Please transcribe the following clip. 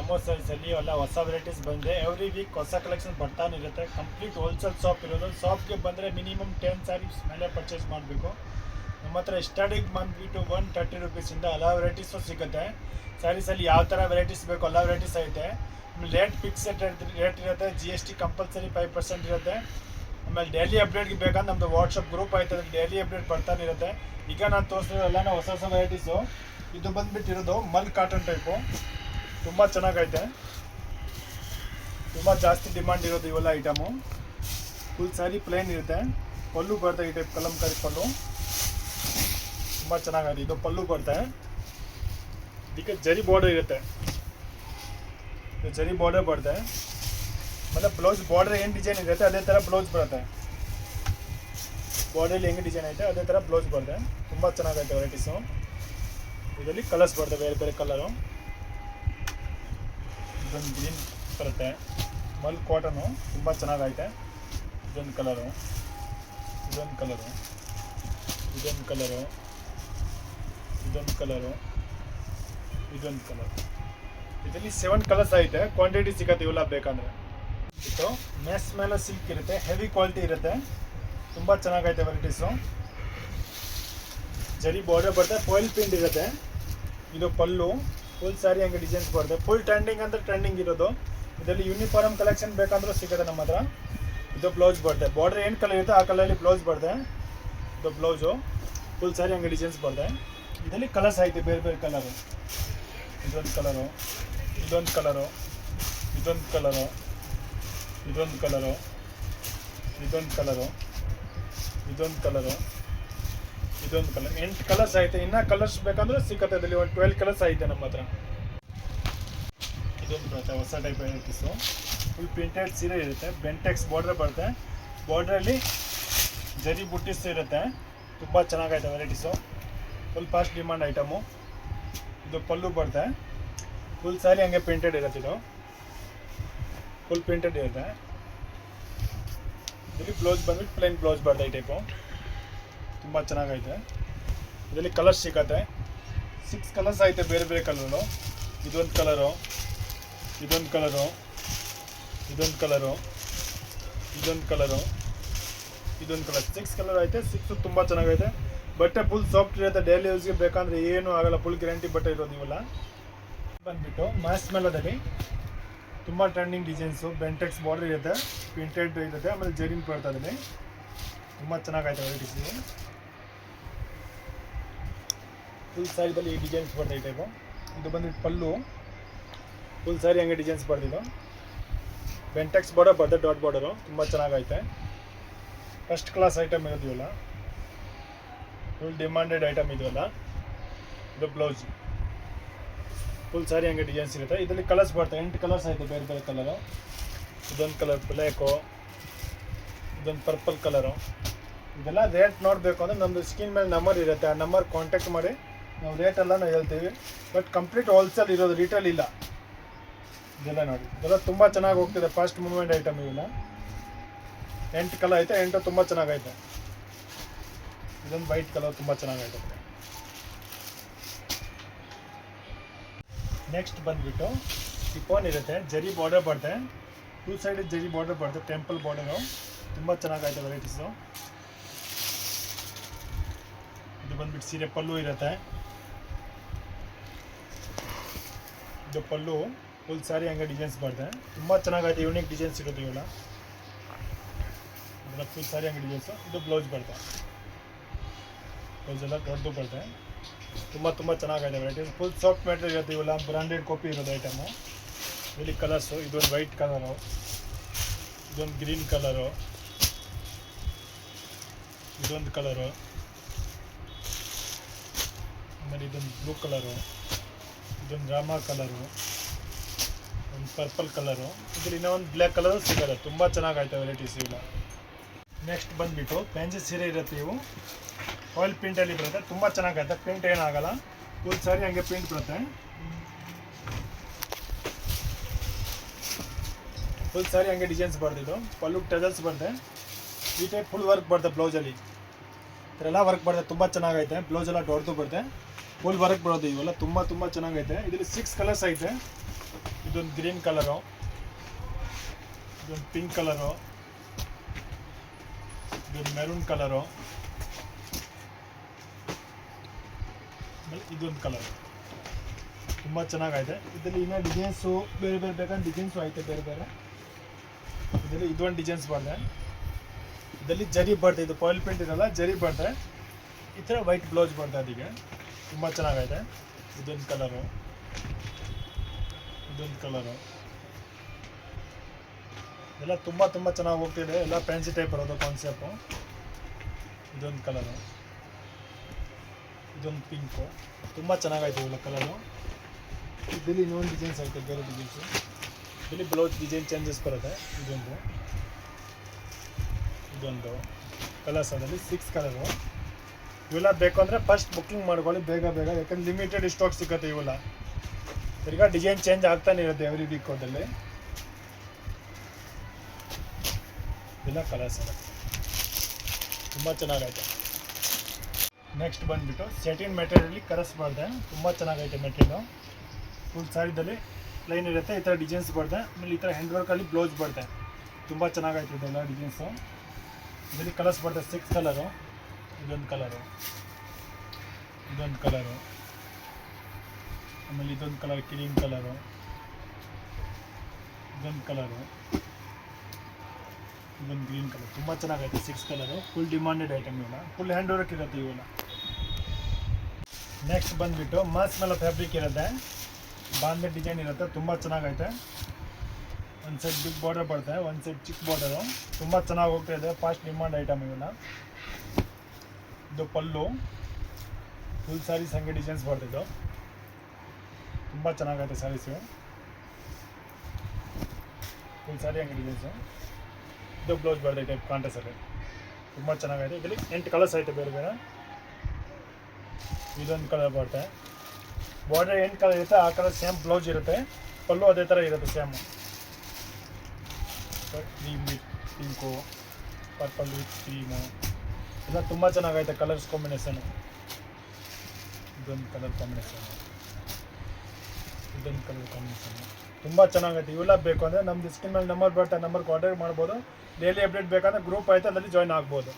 Demo ಸೈಜಲ್ಲಿ ಎಲ್ಲ ಹೊಸ ವೆರೈಟೀಸ್ ಬಂದಿದೆ. ಎವ್ರಿ ವೀಕ್ ಹೊಸ ಕಲೆಕ್ಷನ್ ಬರ್ತಾನೆ ಇರುತ್ತೆ. ಕಂಪ್ಲೀಟ್ ಹೋಲ್ಸೇಲ್ ಶಾಪ್ ಇರೋದು. ಶಾಪ್ಗೆ ಬಂದರೆ ಮಿನಿಮಮ್ 10 ಸ್ಯಾರೀಸ್ ಮೇಲೆ ಪರ್ಚೇಸ್ ಮಾಡಬೇಕು. ನಮ್ಮ ಹತ್ರ ಸ್ಟಾರ್ಟಿಂಗ್ ಬಂದುಬಿಟ್ಟು 130 ರುಪೀಸಿಂದ ಎಲ್ಲ ವೆರೈಟೀಸು ಸಿಗುತ್ತೆ. ಸ್ಯಾರೀಸಲ್ಲಿ ಯಾವ ಥರ ವೆರೈಟೀಸ್ ಬೇಕು ಎಲ್ಲ ವೆರೈಟೀಸ್ ಐತೆ. ರೇಟ್ ಫಿಕ್ಸೆಡ್ ರೇಟ್ ಇರುತ್ತೆ. GST ಕಂಪಲ್ಸರಿ 5% ಇರುತ್ತೆ. ಆಮೇಲೆ ಡೈಲಿ ಅಪ್ಡೇಟ್ಗೆ ಬೇಕಂದ್ರೆ ನಮ್ಮದು ವಾಟ್ಸಪ್ ಗ್ರೂಪ್ ಆಯ್ತು, ಅದಕ್ಕೆ ಡೈಲಿ ಅಪ್ಡೇಟ್ ಬರ್ತಾನೆ ಇರುತ್ತೆ. ಈಗ ನಾನು ತೋರಿಸಿರೋಲ್ಲ ಹೊಸ ಹೊಸ ವೆರೈಟೀಸು. ಇದು ಬಂದುಬಿಟ್ಟಿರೋದು ಮಲ್ ಕಾಟನ್ ಟೈಪು, ತುಂಬ ಚೆನ್ನಾಗೈತೆ. ತುಂಬ ಜಾಸ್ತಿ ಡಿಮಾಂಡ್ ಇರೋದು ಇವೆಲ್ಲ ಐಟಮು. ಫುಲ್ ಸ್ಯಾರಿ ಪ್ಲೇನ್ ಇರುತ್ತೆ. ಪಲ್ಲು ಬರುತ್ತೆ ಈ ಟೈಪ್ ಕಲಂಕಾರಿ ಪಲ್ಲು, ತುಂಬ ಚೆನ್ನಾಗಿದೆ. ಇದು ಪಲ್ಲು ಬರುತ್ತೆ. ಇದಕ್ಕೆ ಜರಿ ಬಾರ್ಡರ್ ಇರುತ್ತೆ. ಇದು ಜರಿ ಬಾರ್ಡರ್ ಬರುತ್ತೆ. ಮತ್ತು ಬ್ಲೌಸ್ ಬಾರ್ಡರ್ ಏನು ಡಿಸೈನ್ ಇರುತ್ತೆ ಅದೇ ಥರ ಬ್ಲೌಸ್ ಬರುತ್ತೆ. ಬಾರ್ಡರಲ್ಲಿ ಹೆಂಗೆ ಡಿಸೈನ್ ಐತೆ ಅದೇ ಥರ ಬ್ಲೌಸ್ ಬರುತ್ತೆ. ತುಂಬ ಚೆನ್ನಾಗೈತೆ ವೆರೈಟೀಸು. ಇದರಲ್ಲಿ ಕಲರ್ಸ್ ಬರುತ್ತೆ, ಬೇರೆ ಬೇರೆ ಕಲರು. ಇದೊಂದು ಗ್ರೀನ್ ಬರುತ್ತೆ. ಮಲ್ ಕಾಟನು ತುಂಬ ಚೆನ್ನಾಗೈತೆ. ಇದೊಂದು ಕಲರು, ಇದೊಂದು ಕಲರು, ಇದೊಂದು ಕಲರು, ಇದೊಂದು ಕಲರು, ಇದೊಂದು ಕಲರ್. ಇದರಲ್ಲಿ 7 ಕಲರ್ಸ್ ಐತೆ. ಕ್ವಾಂಟಿಟಿ ಸಿಗುತ್ತೆ ಇವೆಲ್ಲ ಬೇಕಂದರೆ. ಇದು ಮೆಸ್ ಮೇಲೆ ಸಿಲ್ಕ್ ಇರುತ್ತೆ, ಹೆವಿ ಕ್ವಾಲಿಟಿ ಇರುತ್ತೆ. ತುಂಬ ಚೆನ್ನಾಗೈತೆ ವೆರೈಟೀಸು. ಜರಿ ಬಾರ್ಡರ್ ಬರುತ್ತೆ, ಫಾಯಿಲ್ ಪ್ರಿಂಟ್ ಇರುತ್ತೆ. ಇದು ಪಲ್ಲು. ಫುಲ್ ಸ್ಯಾರಿ ಹಂಗೆ ಡಿಸೈನ್ಸ್ ಬರುತ್ತೆ. ಫುಲ್ ಟ್ರೆಂಡಿಂಗ್ ಅಂದರೆ ಟ್ರೆಂಡಿಂಗ್ ಇರೋದು. ಇದರಲ್ಲಿ ಯೂನಿಫಾರ್ಮ್ ಕಲೆಕ್ಷನ್ ಬೇಕಂದ್ರೂ ಸಿಗುತ್ತೆ ನಮ್ಮ ಹತ್ರ. ಇದು ಬ್ಲೌಸ್ ಬರುತ್ತೆ. ಬಾರ್ಡರ್ ಏನು ಕಲರ್ ಇರುತ್ತೆ ಆ ಕಲರಲ್ಲಿ ಬ್ಲೌಸ್ ಬರುತ್ತೆ. ಇದು ಬ್ಲೌಸು. ಫುಲ್ ಸ್ಯಾರಿ ಹಂಗೆ ಡಿಸೈನ್ಸ್ ಬರುತ್ತೆ. ಇದರಲ್ಲಿ ಕಲರ್ಸ್ ಐತೆ, ಬೇರೆ ಬೇರೆ ಕಲರು. ಇದೊಂದು ಕಲರು, ಇದೊಂದು ಕಲರು, ಇದೊಂದು ಕಲರು, ಇದೊಂದು ಕಲರು, ಇದೊಂದು ಕಲರು, ಇದೊಂದು ಕಲರು, ಇದೊಂದು ಕಲರ್. 8 ಕಲರ್ಸ್ ಐತೆ. ಇನ್ನೂ ಕಲರ್ಸ್ ಬೇಕಂದ್ರೆ ಸಿಗುತ್ತೆ. ಇದರಲ್ಲಿ ಒಂದು 12 ಕಲರ್ಸ್ ಐತೆ ನಮ್ಮ ಹತ್ರ. ಇದೊಂದು ಬರುತ್ತೆ ಹೊಸ ಟೈಪ್ ವೆರೈಟೀಸು. ಫುಲ್ ಪ್ರಿಂಟೆಡ್ ಸೀರೆ ಇರುತ್ತೆ. ಬೆಂಟೆಕ್ಸ್ ಬಾರ್ಡರ್ ಬರುತ್ತೆ. ಬಾರ್ಡ್ರಲ್ಲಿ ಜರಿ ಬುಟ್ಟಿಸ್ ಇರುತ್ತೆ. ತುಂಬ ಚೆನ್ನಾಗೈತೆ varieties. Full fast demand item. ಇದು ಪಲ್ಲು ಬರುತ್ತೆ. ಫುಲ್ ಸ್ಯಾರಿ ಹಂಗೆ ಪ್ರಿಂಟೆಡ್ ಇರುತ್ತೆ. ಇದು ಫುಲ್ ಪ್ರಿಂಟೆಡ್ ಇರುತ್ತೆ. ಇದರಲ್ಲಿ ಬ್ಲೌಸ್ ಬಂದ್ಬಿಟ್ಟು ಪ್ಲೇನ್ ಬ್ಲೌಸ್ ಬರುತ್ತೆ ಈ ಟೈಪು. ತುಂಬ ಚೆನ್ನಾಗೈತೆ. ಇದರಲ್ಲಿ ಕಲರ್ಸ್ ಸಿಗುತ್ತೆ. 6 ಕಲರ್ಸ್ ಐತೆ, ಬೇರೆ ಬೇರೆ ಕಲರು. ಇದೊಂದು ಕಲರು, ಇದೊಂದು ಕಲರು, ಇದೊಂದು ಕಲರು, ಇದೊಂದು ಕಲರು, ಇದೊಂದು ಕಲರ್. 6 ಕಲರ್ ಐತೆ. 6 ತುಂಬ ಚೆನ್ನಾಗೈತೆ. ಬಟ್ಟೆ ಫುಲ್ ಸಾಫ್ಟ್ ಇರುತ್ತೆ. ಡೈಲಿ ಯೂಸ್ಗೆ ಬೇಕಂದ್ರೆ ಏನೂ ಆಗಲ್ಲ. ಫುಲ್ ಗ್ಯಾರಂಟಿ ಬಟ್ಟೆ ಇರೋದು ಇವೆಲ್ಲ. ಬಂದುಬಿಟ್ಟು ಮ್ಯಾಸ್ ಮೇಲದಲ್ಲಿ ತುಂಬ ಟ್ರೆಂಡಿಂಗ್ ಡಿಸೈನ್ಸು. ಬೆಂಟೆಕ್ಸ್ ಬಾರ್ಡರ್ ಇರುತ್ತೆ, ಪ್ರಿಂಟೆಡ್ ಇರುತ್ತೆ. ಆಮೇಲೆ ಜರಿನ್ ಬರ್ತದೆ. ತುಂಬ ಚೆನ್ನಾಗೈತೆ ವೆರೈಟೀಸು. ಫುಲ್ ಸ್ಯಾರಿದಲ್ಲಿ ಈ ಡಿಸೈನ್ಸ್ ಬರ್ತದೆ ಈ ಟೈಪು. ಇದು ಬಂದುಬಿಟ್ಟು ಪಲ್ಲು. ಫುಲ್ ಸ್ಯಾರಿ ಹಂಗೆ ಡಿಸೈನ್ಸ್ ಬರ್ತಿದ್ದು. ಬೆಂಟೆಕ್ಸ್ ಬಾರ್ಡರ್ ಬರ್ತದೆ, ಡಾಟ್ ಬಾರ್ಡರು. ತುಂಬ ಚೆನ್ನಾಗೈತೆ. ಫಸ್ಟ್ ಕ್ಲಾಸ್ ಐಟಮ್ ಇರೋದು ಇವೆಲ್ಲ. ಫುಲ್ ಡಿಮಾಂಡೆಡ್ ಐಟಮ್ ಇದೆಲ್ಲ. ಇದು ಬ್ಲೌಸ್. ಫುಲ್ ಸ್ಯಾರಿ ಹಂಗೆ ಡಿಸೈನ್ಸ್ ಇರುತ್ತೆ. ಇದರಲ್ಲಿ ಕಲರ್ಸ್ ಬರ್ತವೆ. 8 ಕಲರ್ಸ್ ಐತೆ, ಬೇರೆ ಬೇರೆ ಕಲರು. ಇದೊಂದು ಕಲರ್ ಬ್ಲ್ಯಾಕು, ಇದೊಂದು ಪರ್ಪಲ್ ಕಲರು. ಇದೆಲ್ಲ ರೇಟ್ ನೋಡಬೇಕು ಅಂದರೆ ನಮ್ಮದು ಸ್ಕ್ರೀನ್ ಮೇಲೆ ನಂಬರ್ ಇರುತ್ತೆ. ಆ ನಂಬರ್ ಕಾಂಟ್ಯಾಕ್ಟ್ ಮಾಡಿ ನಾವು ರೇಟೆಲ್ಲ ನಾವು ಹೇಳ್ತೀವಿ. ಬಟ್ ಕಂಪ್ಲೀಟ್ ಹೋಲ್ಸೇಲ್ ಇರೋದು, ರಿಟೇಲ್ ಇಲ್ಲ. ಇದೆಲ್ಲ ನೋಡಿ, ಇದೆಲ್ಲ ತುಂಬ ಚೆನ್ನಾಗಿ ಹೋಗ್ತಿದೆ. ಫಾಸ್ಟ್ ಮೂವ್ಮೆಂಟ್ ಐಟಮ್ ಇವೆಲ್ಲ. 8 ಕಲರ್ ಐತೆ. 8 ತುಂಬ ಚೆನ್ನಾಗೈತೆ. ಇದೊಂದು ವೈಟ್ ಕಲರ್ ತುಂಬ ಚೆನ್ನಾಗೈತೆ. ನೆಕ್ಸ್ಟ್ ಬಂದುಬಿಟ್ಟು ಶಿಫಾನ್ ಇರುತ್ತೆ. ಜರಿ ಬಾರ್ಡರ್ ಬರುತ್ತೆ. 2 ಸೈಡ್ ಜರಿ ಬಾರ್ಡರ್ ಬರುತ್ತೆ, ಟೆಂಪಲ್ ಬಾರ್ಡರು. ತುಂಬ ಚೆನ್ನಾಗೈತೆ ವೆರೈಟೀಸು. ಇದು ಬಂದುಬಿಟ್ಟು ಸೀರೆ ಪಲ್ಲು ಇರುತ್ತೆ. ಇದು ಪಲ್ಲು. ಫುಲ್ ಸ್ಯಾರಿ ಹಂಗೆ ಡಿಸೈನ್ಸ್ ಬರುತ್ತೆ. ತುಂಬ ಚೆನ್ನಾಗೈತೆ. ಯೂನಿಕ್ ಡಿಸೈನ್ಸ್ ಇರುತ್ತೆ ಇವೆಲ್ಲ. ಇದೆಲ್ಲ ಫುಲ್ ಸ್ಯಾರಿ ಹಂಗೆ ಡಿಸೈನ್ಸು. ಇದು ಬ್ಲೌಸ್ ಬರುತ್ತೆ. ಬ್ಲೌಸ್ ಎಲ್ಲ ದೊಡ್ಡದು ಬರುತ್ತೆ. ತುಂಬ ಚೆನ್ನಾಗಿದೆ ವೆರೈಟೀಸ್. ಫುಲ್ ಸಾಫ್ಟ್ ಮೆಟೀರಿಯಲ್ ಇರುತ್ತೆ ಇವೆಲ್ಲ. ಬ್ರಾಂಡೆಡ್ ಕಾಪಿ ಇರೋದು ಐಟಮು. ಇಲ್ಲಿ ಕಲರ್ಸು. ಇದೊಂದು ವೈಟ್ ಕಲರು, ಇದೊಂದು ಗ್ರೀನ್ ಕಲರು, ಇದೊಂದು ಕಲರು, ಆಮೇಲೆ ಇದೊಂದು ಬ್ಲೂ ಕಲರು, ಇದೊಂದು ರಾಮ ಕಲರು, ಒಂದು ಪರ್ಪಲ್ ಕಲರು. ಇದ್ರಲ್ಲಿ ಇನ್ನೂ ಒಂದು ಬ್ಲ್ಯಾಕ್ ಕಲರು ಸಿಗೋದು. ತುಂಬ ಚೆನ್ನಾಗೈತೆ ವೆರೈಟೀಸ್ ಇವೆಲ್ಲ. ನೆಕ್ಸ್ಟ್ ಬಂದುಬಿಟ್ಟು ಫ್ಯಾನ್ಸಿ ಸೀರೆ ಇರುತ್ತೆ. ಇವು ಆಯಿಲ್ ಪ್ರಿಂಟಲ್ಲಿ ಬರುತ್ತೆ. ತುಂಬ ಚೆನ್ನಾಗೈತೆ. ಪ್ರಿಂಟ್ ಏನಾಗಲ್ಲ. ಫುಲ್ ಸ್ಯಾರಿ ಹಂಗೆ ಪ್ರಿಂಟ್ ಬರುತ್ತೆ. ಫುಲ್ ಸ್ಯಾರಿ ಹಂಗೆ ಡಿಸೈನ್ಸ್ ಬರ್ತಿದ್ದು. ಪಲ್ಲು ಟಜಲ್ಸ್ ಬರುತ್ತೆ. ಈ ಟೈಪ್ ಫುಲ್ ವರ್ಕ್ ಬರುತ್ತೆ ಬ್ಲೌಸಲ್ಲಿ. ಇದೆಲ್ಲ ವರ್ಕ್ ಬರುತ್ತೆ. ತುಂಬ ಚೆನ್ನಾಗೈತೆ. ಬ್ಲೌಸ್ ಎಲ್ಲ ದೊಡ್ಡದು ಬರುತ್ತೆ. ಫುಲ್ ವರ್ಕ್ ಬರೋದು ಇವೆಲ್ಲ. ತುಂಬ ಚೆನ್ನಾಗೈತೆ. ಇದರಲ್ಲಿ 6 ಕಲರ್ಸ್ ಐತೆ. ಇದೊಂದು ಗ್ರೀನ್ ಕಲರು, ಇದೊಂದು ಪಿಂಕ್ ಕಲರು, ಇದೊಂದು ಮೆರೂನ್ ಕಲರು, ಆಮೇಲೆ ಇದೊಂದು ಕಲರು. ತುಂಬ ಚೆನ್ನಾಗೈತೆ. ಇದರಲ್ಲಿ ಇನ್ನೂ ಡಿಸೈನ್ಸು ಬೇರೆ ಬೇರೆ ಬೇಕಂದ್ರೆ ಡಿಸೈನ್ಸು ಐತೆ ಬೇರೆ ಬೇರೆ. ಇದರಲ್ಲಿ ಇದೊಂದು ಡಿಸೈನ್ಸ್ ಬರ್ತದೆ, ಇದರಲ್ಲಿ ಜರಿ ಬರ್ತದೆ, ಇದು ಪಾಯಿಲ್ ಪ್ರಿಂಟ್ ಇರಲ್ಲ, ಜರಿ ಬರ್ತದೆ. ಈ ಥರ ವೈಟ್ ಬ್ಲೌಸ್ ಬರ್ತದೆ ಅದಕ್ಕೆ, ತುಂಬ ಚೆನ್ನಾಗೈತೆ. ಇದೊಂದು ಕಲರು, ಇದೊಂದು ಕಲರು, ಎಲ್ಲ ತುಂಬ ತುಂಬ ಚೆನ್ನಾಗಿ ಹೋಗ್ತಿದೆ. ಎಲ್ಲ ಫ್ಯಾನ್ಸಿ ಟೈಪ್ ಬರೋದು ಕಾನ್ಸೆಪ್ಟು. ಇದೊಂದು ಕಲರು, ಇದೊಂದು ಪಿಂಕು, ತುಂಬ ಚೆನ್ನಾಗೈತೆ ಇವೆಲ್ಲ ಕಲರು. ಇದರಲ್ಲಿ ಇನ್ನೊಂದು ಡಿಸೈನ್ಸ್ ಐತೆ, ಬೇರೆ ಡಿಸೈನ್ಸು. ಇದರಲ್ಲಿ ಬ್ಲೌಸ್ ಡಿಸೈನ್ ಚೇಂಜಸ್ ಬರುತ್ತೆ. ಇದೊಂದು ಕಲರ್ಸ್, ಅದರಲ್ಲಿ 6 ಕಲರು. ಇವೆಲ್ಲ ಬೇಕು ಅಂದರೆ ಫಸ್ಟ್ ಬುಕ್ಕಿಂಗ್ ಮಾಡ್ಕೊಳ್ಳಿ ಬೇಗ ಬೇಗ, ಯಾಕಂದ್ರೆ ಲಿಮಿಟೆಡ್ ಸ್ಟಾಕ್ ಸಿಗುತ್ತೆ ಇವೆಲ್ಲ. ತಿರ್ಗಾ ಡಿಸೈನ್ ಚೇಂಜ್ ಆಗ್ತಾನೆ ಇರುತ್ತೆ ಎವ್ರಿ ವೀಕ್ ಹೋದಲ್ಲಿ. ಇದೆಲ್ಲ ಕಲರ್ಸ್ ಅಲ್ಲ, ತುಂಬ ಚೆನ್ನಾಗೈತೆ. ನೆಕ್ಸ್ಟ್ ಬಂದುಬಿಟ್ಟು ಸೆಟಿನ್ ಮೆಟೀರಿಯಲಿ ಕಲರ್ಸ್ ಬರ್ತದೆ, ತುಂಬ ಚೆನ್ನಾಗೈತೆ ಮೆಟೀರಿಯಲು. ಫುಲ್ ಸ್ಯಾರಿದಲ್ಲಿ ಲೈನ್ ಇರುತ್ತೆ, ಈ ಥರ ಡಿಸೈನ್ಸ್ ಬರ್ತದೆ. ಆಮೇಲೆ ಈ ಥರ ಹ್ಯಾಂಡ್ ವರ್ಕಲ್ಲಿ ಬ್ಲೌಸ್ ಬರ್ತದೆ, ತುಂಬ ಚೆನ್ನಾಗೈತೆ ಇದೆಲ್ಲ ಡಿಸೈನ್ಸು. ಇದರಲ್ಲಿ ಕಲರ್ಸ್ ಬರ್ತದೆ 6 ಕಲರು. ಇದೊಂದು ಕಲರು, ಇದೊಂದು ಕಲರು, ಆಮೇಲೆ ಇದೊಂದು ಕಲರ್ ಕ್ರೀಮ್ ಕಲರು, ಇದೊಂದು ಕಲರು, ಇದೊಂದು ಗ್ರೀನ್ ಕಲರ್. ತುಂಬ ಚೆನ್ನಾಗೈತೆ 6 ಕಲರು. ಫುಲ್ ಡಿಮಾಂಡೆಡ್ ಐಟಮ್ ಇವೆಲ್ಲ, ಫುಲ್ ಹ್ಯಾಂಡ್ ವರ್ಕ್ ಇರುತ್ತೆ ಇವೆಲ್ಲ. ನೆಕ್ಸ್ಟ್ ಬಂದುಬಿಟ್ಟು ಮಾಸ್ ಮೇಲೆ ಫ್ಯಾಬ್ರಿಕ್ ಇರುತ್ತೆ, ಬಾಂಧೆ ಡಿಸೈನ್ ಇರುತ್ತೆ, ತುಂಬ ಚೆನ್ನಾಗೈತೆ. ಒಂದು ಸೈಡ್ ಬಿಗ್ ಬಾರ್ಡರ್ ಬರುತ್ತೆ, ಒಂದು ಸೈಡ್ ಚಿಕ್ಕ ಬಾರ್ಡರು. ತುಂಬ ಚೆನ್ನಾಗಿ ಹೋಗ್ತಾಯಿದೆ, ಫಾಸ್ಟ್ ಡಿಮಾಂಡ್ ಐಟಮ್ ಇವೆಲ್ಲ. ಇದು ಪಲ್ಲು, ಫುಲ್ ಸ್ಯಾರೀಸ್ ಹಂಗೆ ಡಿಸೈನ್ಸ್ ಬರ್ತಿದ್ದು, ತುಂಬ ಚೆನ್ನಾಗೈತೆ ಸ್ಯಾರೀಸು. ಫುಲ್ ಸ್ಯಾರಿ ಹಂಗೆ ಡಿಸೈನ್ಸು. ಇದು ಬ್ಲೌಸ್ ಬರ್ತದೆ ಟೈಪ್ ಕಾಂಟ್ರಾಸ್ಟಲ್ಲಿ, ತುಂಬ ಚೆನ್ನಾಗೈತೆ. ಇದರಲ್ಲಿ 8 ಕಲರ್ಸ್ ಐತೆ ಬೇರೆ ಬೇರೆ. ಇದೊಂದು ಕಲರ್ ಬರುತ್ತೆ, ಬಾರ್ಡರ್ 8 ಕಲರ್ ಇರುತ್ತೆ, ಆ ಕಲರ್ ಸೇಮ್ ಬ್ಲೌಸ್ ಇರುತ್ತೆ. ಪಲ್ಲು ಅದೇ ಥರ ಇರುತ್ತೆ same. Cream with pink, purple with cream, ಎಲ್ಲ ತುಂಬ ಚೆನ್ನಾಗೈತೆ ಕಲರ್ಸ್ ಕಾಂಬಿನೇಷನು. ಇದೊಂದು ಕಲರ್ ಕಾಂಬಿನೇಷನು, ಇದೊಂದು ಕಲರ್ ಕಾಂಬಿನೇಷನು, ತುಂಬ ಚೆನ್ನಾಗೈತೆ. ಇವೆಲ್ಲ ಬೇಕು ಅಂದರೆ ನಮ್ಮದು ಸ್ಕ್ರೀನ್ ಮೇಲೆ ನಂಬರ್ ಬರುತ್ತೆ, ನಂಬರ್ಗೆ ಆರ್ಡರ್ ಮಾಡ್ಬೋದು. ಡೈಲಿ ಅಪ್ಡೇಟ್ ಬೇಕಂದ್ರೆ ಗ್ರೂಪ್ ಐತೆ, ಅದರಲ್ಲಿ ಜಾಯ್ನ್ ಆಗ್ಬೋದು.